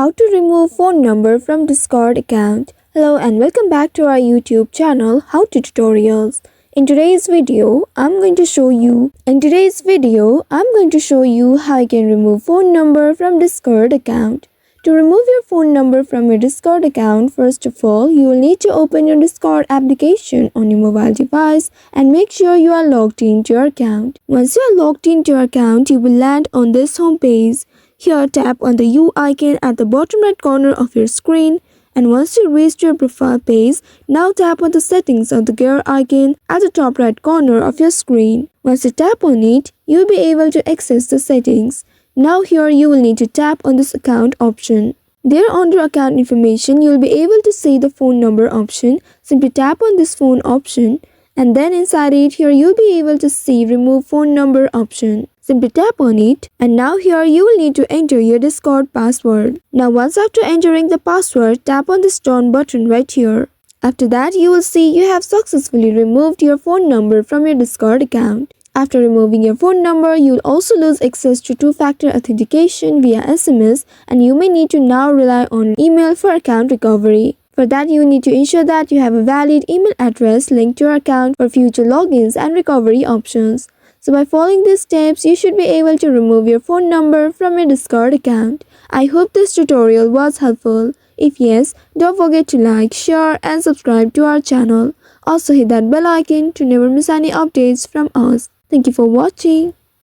How to remove phone number from Discord account. Hello and welcome back to our YouTube channel How to Tutorials. In today's video, I'm going to show you how you can remove phone number from Discord account. To remove your phone number from your Discord account, first of all, you will need to open your Discord application on your mobile device and make sure you are logged into your account. Once you are logged into your account, you will land on this home page. Here, tap on the U icon at the bottom right corner of your screen. And once you reach your profile page, now tap on the settings of the gear icon at the top right corner of your screen. Once you tap on it, you'll be able to access the settings. Now here you will need to tap on this account option. There under account information, you'll be able to see the phone number option. Simply tap on this phone option and then inside it here you'll be able to see remove phone number option. Simply tap on it and now here you will need to enter your Discord password. Now once after entering the password, tap on this done button right here. After that you will see you have successfully removed your phone number from your Discord account. After removing your phone number, you'll also lose access to two-factor authentication via SMS and you may need to now rely on email for account recovery. For that, you need to ensure that you have a valid email address linked to your account for future logins and recovery options. So by following these steps, you should be able to remove your phone number from your Discord account. I hope this tutorial was helpful. If yes, don't forget to like, share and subscribe to our channel. Also hit that bell icon to never miss any updates from us. Thank you for watching.